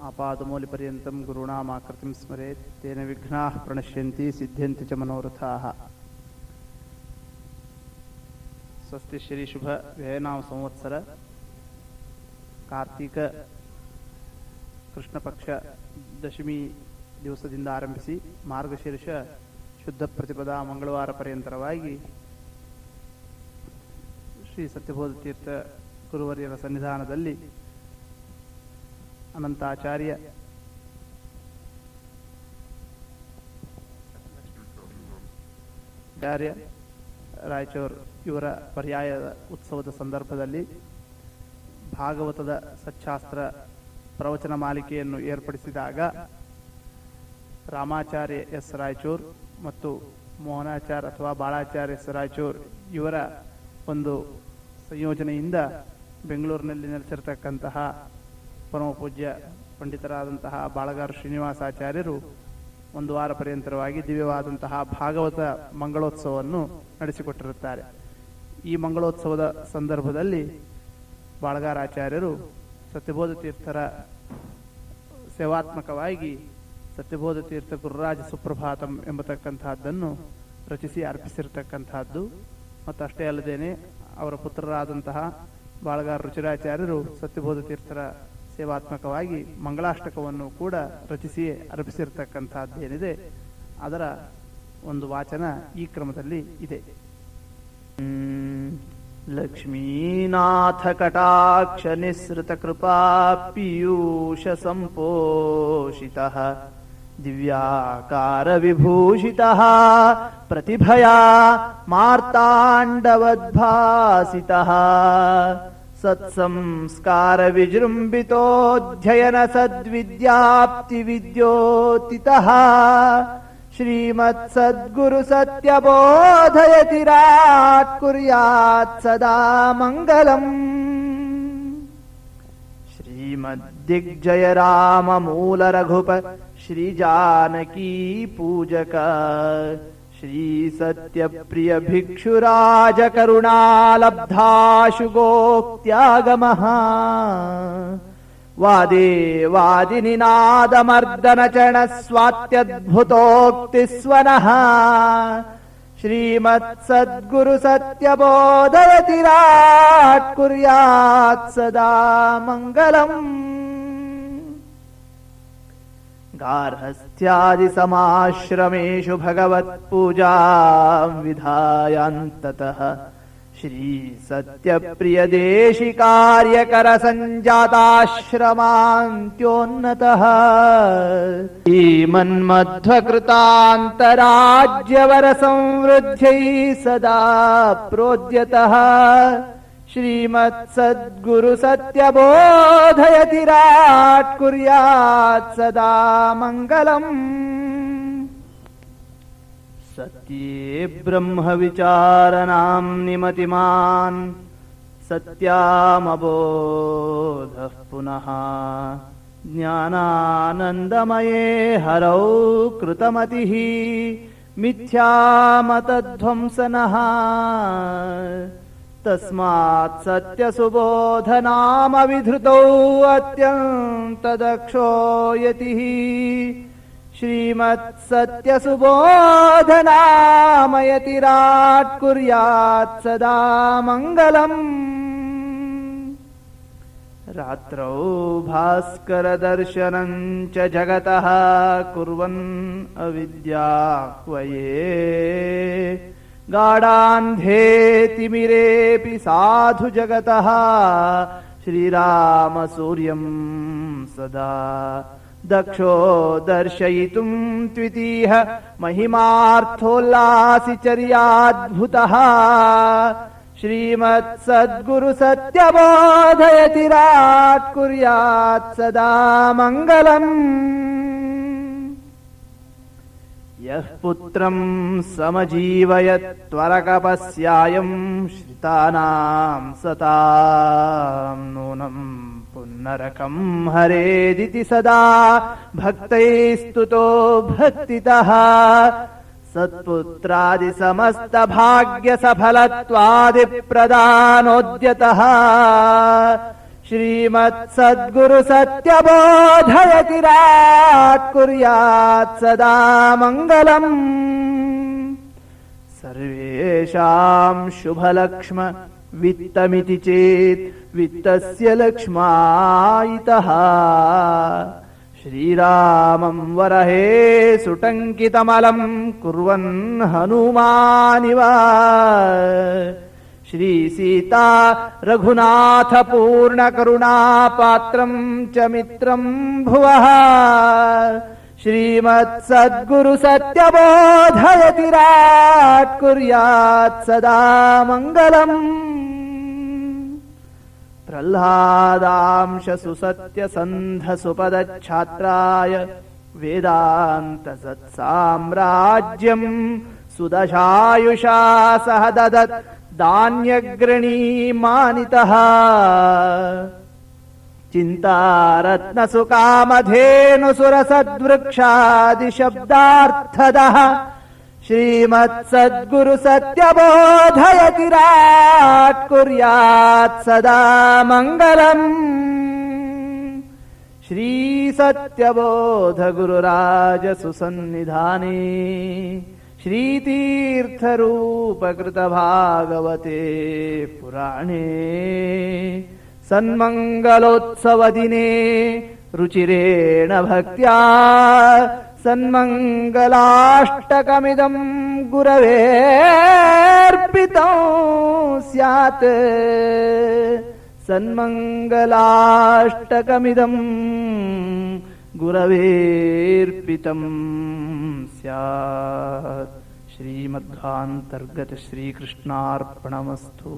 ಆಪಾದಮೂಲಿಪರ್ಯಂತಂ ಗುರುಣಾಮಾಕೃತಿಂ ಸ್ಮರೇತ್ ತೇನ ವಿಘ್ನಾಃ ಪ್ರಣಶ್ಯಂತಿ ಸಿದ್ಧ್ಯಂತಿ ಚ ಮನೋರಥಾಃ. ಸ್ವಸ್ತಿ ಶ್ರೀ ಶುಭ ವ್ಯಯನಾಮ ಸಂವತ್ಸರ ಕಾರ್ತೀಕ ಕೃಷ್ಣ ಪಕ್ಷ ದಶಮಿ ದಿವಸದಿಂದ ಆರಂಭಿಸಿ ಮಾರ್ಗಶೀರ್ಷ ಶುದ್ಧ ಪ್ರತಿಪದಾ ಮಂಗಳವಾರ ಪರ್ಯಂತರವಾಗಿ ಶ್ರೀ ಸತ್ಯಬೋಧ ತೀರ್ಥ ಗುರುವರ್ಯರ ಸನ್ನಿಧಾನದಲ್ಲಿ ಅನಂತಾಚಾರ್ಯ ರಾಯಚೂರು ಇವರ ಪರ್ಯಾಯದ ಉತ್ಸವದ ಸಂದರ್ಭದಲ್ಲಿ ಭಾಗವತದ ಸಚ್ಚಾಸ್ತ್ರ ಪ್ರವಚನ ಮಾಲಿಕೆಯನ್ನು ಏರ್ಪಡಿಸಿದಾಗ ರಾಮಾಚಾರ್ಯ ಎಸ್ ರಾಯಚೂರ್ ಮತ್ತು ಮೋಹನಾಚಾರ್ಯ ಅಥವಾ ಬಾಳಾಚಾರ್ಯ ಎಸ್ ರಾಯಚೂರ್ ಇವರ ಒಂದು ಸಂಯೋಜನೆಯಿಂದ ಬೆಂಗಳೂರಿನಲ್ಲಿ ನೆಲೆಸಿರತಕ್ಕಂತಹ ಪರಮಪೂಜ್ಯ ಪಂಡಿತರಾದಂತಹ ಬಾಳಗಾರು ಶ್ರೀನಿವಾಸಾಚಾರ್ಯರು ಒಂದು ವಾರ ಪರ್ಯಂತರವಾಗಿ ದಿವ್ಯವಾದಂತಹ ಭಾಗವತ ಮಂಗಳೋತ್ಸವವನ್ನು ನಡೆಸಿಕೊಟ್ಟಿರುತ್ತಾರೆ. ಈ ಮಂಗಳೋತ್ಸವದ ಸಂದರ್ಭದಲ್ಲಿ ಬಾಳಗಾರಾಚಾರ್ಯರು ಸತ್ಯಬೋಧ ತೀರ್ಥರ ಸೇವಾತ್ಮಕವಾಗಿ ಸತ್ಯಬೋಧ ತೀರ್ಥ ಗುರುರಾಜ ಸುಪ್ರಭಾತಂ ಎಂಬತಕ್ಕಂತಹದ್ದನ್ನು ರಚಿಸಿ ಅರ್ಪಿಸಿರತಕ್ಕಂತಹದ್ದು ಮತ್ತು ಅಷ್ಟೇ ಅಲ್ಲದೇನೆ ಅವರ ಪುತ್ರರಾದಂತಹ ಬಾಳಗಾರ ರುಚಿರಾಚಾರ್ಯರು ಸತ್ಯಬೋಧ ತೀರ್ಥರ ಸೇವಾತ್ಮಕವಾಗಿ ಮಂಗಳಾಷ್ಟಕವನ್ನು ಕೂಡ ರಚಿಸಿ ಅರ್ಪಿಸಿರ್ತಕ್ಕಂಥದ್ದೇನಿದೆ ಅದರ ಒಂದು ವಾಚನ ಈ ಕ್ರಮದಲ್ಲಿ ಇದೆ. ಲಕ್ಷ್ಮೀನಾಥ ಕಟಾಕ್ಷ ನಿಸೃತ ಕೃಪಾ ಪೀಯೂಷ ಸಂಪೋಷಿತಃ ದಿವ್ಯಾಕಾರ ವಿಭೂಷಿತಃ ಪ್ರತಿಭಯಾ ಮಾರ್ತಾಂಡವದ್ಭಾಸಿತಃ ಸತ್ಸಂಸ್ಕಾರ ವಿಜೃಂಭಿತೋಧ್ಯಯನ ಸದ್ವಿದ್ಯಾಪ್ತಿ ವಿದ್ಯೋತಿತಃ ಶ್ರೀಮತ್ ಸದ್ಗುರು ಸತ್ಯಬೋಧಯತಿರಾಟ್ ಕುರ್ಯಾತ್ ಸದಾ ಮಂಗಲಂ. ಶ್ರೀಮದ್ದಿಗ್ಜಯ ರಾಮ ಮೂಲ ರಘುಪ ಶ್ರೀ ಜಾನಕಿ ಪೂಜಕ ಶ್ರೀ ಸತ್ಯ ಪ್ರಿಯ ಭಿಕ್ಷುರಾಜ ಕರುಣಾಲಬ್ಧಾಶು ಗೋಕ್ತ್ಯಾಗಮಃ ವಾದೇ ವಾದಿನಿನಾದ ಮರ್ದನ ಚಣ ಸ್ವಾತ್ಯದ್ಭುತೋಕ್ತಿ ಸ್ವನಃ ಶ್ರೀಮತ್ ಸದ್ಗುರು ಸತ್ಯಬೋಧಯತಿರಾಟ್ ಕುರ್ಯಾತ್ ಸದಾ ಮಂಗಲಂ. ಗಾರ್ಹಸ್ಥ್ಯಾದಿ ಸಮಾಶ್ರಮೇಷು ಭಗವತ್ ಪೂಜಾಂ ವಿಧಾಯಾಂತತಃ ಶ್ರೀ ಸತ್ಯ ಪ್ರಿಯ ದೇಶಿ ಕಾರ್ಯಕರ ಸಂಜಾತಾಶ್ರಮಾಂತ್ಯೋನ್ನತಃ ಶ್ರೀಮನ್ಮಧ್ವಕೃತಾಂತರಾಜ್ಯವರ ಸಂವೃದ್ಧ್ಯೈ ಸದಾ ಪ್ರೋದ್ಯತಃ ಶ್ರೀಮತ್ ಸದ್ಗುರು ಸತ್ಯಬೋಧಯತಿರಾಟ್ ಕುರ್ಯಾತ್ ಸದಾ ಮಂಗಲಂ. ಸತ್ಯೇ ಬ್ರಹ್ಮ ವಿಚಾರನಾಂ ನಿಮತಿಮಾನ್ ಸತ್ಯಾಮಬೋಧಃ ಪುನಃ ಜ್ಞಾನಾನಂದಮಯೇ ಹರೌ ಕೃತಮತಿಃ ಮಿಥ್ಯಾಮತಧ್ವಂಸನಃ ತಸ್ಮಾತ್ ಸತ್ಯ ಸುಬೋಧನಾಮ ವಿಧೃತೌ ಅತ್ಯಂತ ದಕ್ಷೋ ಯತಿಃ ಶ್ರೀಮತ್ ಸತ್ಯ ಸುಬೋಧನಾಮ ಯತಿರಾಟ್ ಕುರ್ಯಾತ್ ಸದಾ ಮಂಗಲಂ. ರಾತ್ರೌ ಭಾಸ್ಕರ ದರ್ಶನಂ ಚ ಜಗತಃ ಕುರ್ವನ್ ಅವಿದ್ಯಾಹ್ವಯೇ ಗಾಢಾಂಧೇ ತಿಮಿರೇಪಿ ಸಾಧು ಜಗತಃ ಶ್ರೀರಾಮ ಸೂರ್ಯಂ ಸದಾ ದಕ್ಷೋ ದರ್ಶಯಿತುಂ ತ್ವಿತೀಹ ಮಹಿಮಾರ್ಥೋಲ್ಲಾಸಿ ಚರ್ಯಾದ್ಭುತಃ ಶ್ರೀಮತ್ ಸದ್ಗುರು ಸತ್ಯಬೋಧಯತಿರಾಟ್ ಕುರ್ಯಾತ್ ಸದಾ ಮಂಗಲಂ. ಯಃ ಪುತ್ರಂ ಸಮಜೀವಯತ್ ತ್ವರಕಪಸ್ಯಾಯಂ ಶ್ರಿತಾನಾಂ ಸತಾಂ ನೂನಂ ಪುನ್ನರಕಂ ಹರೇದಿತಿ ಸದಾ ಭಕ್ತೈಸ್ತುತೋ ಭಕ್ತಿತಃ ಸತ್ಪುತ್ರಾದಿ ಸಮಸ್ತ ಭಾಗ್ಯ ಸಫಲತ್ವಾದಿ ಪ್ರದಾನೋದ್ಯತಃ ಶ್ರೀಮತ್ಸದ್ಗುರು ಸತ್ಯಬೋಧಯತಿರಾಟ್ ಕುರ್ಯಾತ್ ಸದಾ ಮಂಗಲಂ. ಸರ್ವೇಷಾಂ ಶುಭಲಕ್ಷ್ಮ ವಿತ್ತಮಿತಿ ಚೇತ್ ವಿತ್ತಸ್ಯ ಲಕ್ಷ್ಮಾಯಿತಃ. ಶ್ರೀರಾಮಂ ವರಹೇ ಸುಟಂಕಿತಮಲಂ ಕುರ್ವನ್ ಹನುಮಾನಿವ. ಶ್ರೀಸೀತಾ ರಘುನಾಥ ಪೂರ್ಣಕರುಣಾ ಪಾತ್ರಂ ಚ ಮಿತ್ರಂ ಭುವಃ. ಶ್ರೀಮತ್ಸದ್ಗುರು ಸತ್ಯಬೋಧಯತಿರಾಟ್ ಕುರ್ಯಾತ್ ಸದಾ ಮಂಗಲಂ. ಪ್ರಹ್ಲಾದಾಂಶ ಸುಸತ್ಯ ಸಂಧ ಸುಪದಚ್ಛಾತ್ರಾಯ ವೇದಾಂತ ಸತ್ಸಾಮ್ರಾಜ್ಯಂ ಸುದಶಾಯುಷಾ ಸಹ ದದತ್ ಧಾನ್ಯಗ್ರಣೀಮಾನಿತಃ. ಚಿಂತಾರತ್ನ ಸುಕಾಮಧೇನು ಸುರಸದ್ವೃಕ್ಷಾದಿಶಬ್ದಾರ್ಥದಃ. ಶ್ರೀಮತ್ಸದ್ಗುರು ಸತ್ಯಬೋಧಯತಿರಾಟ್ ಕುರ್ಯಾತ್ ಸದಾ ಮಂಗಲಂ. ಶ್ರೀ ಸತ್ಯಬೋಧ ಗುರುರಾಜ ಸುಸನ್ನಿಧಾನೇ ಶ್ರೀತೀರ್ಥರೂಪಕೃತ ಭಾಗವತೆ ಪುರಾಣೇ. ಸನ್ಮಂಗಲೋತ್ಸವ ದಿನೇ ರುಚಿರೇಣ ಭಕ್ತ್ಯಾ ಸನ್ಮಂಗಲಾಷ್ಟಕಮಿದಂ ಗುರವೇರ್ಪಿತಂ ಸ್ಯಾತ್. ಸನ್ಮಂಗಲಾಷ್ಟಕಮಿದಂ ಗುರವೇರ್ಪಿತಂ ಸ್ಯಾತ್. ಶ್ರೀಮಧ್ವಾಂತರ್ಗತ ಶ್ರೀಕೃಷ್ಣಾರ್ಪಣಮಸ್ತು.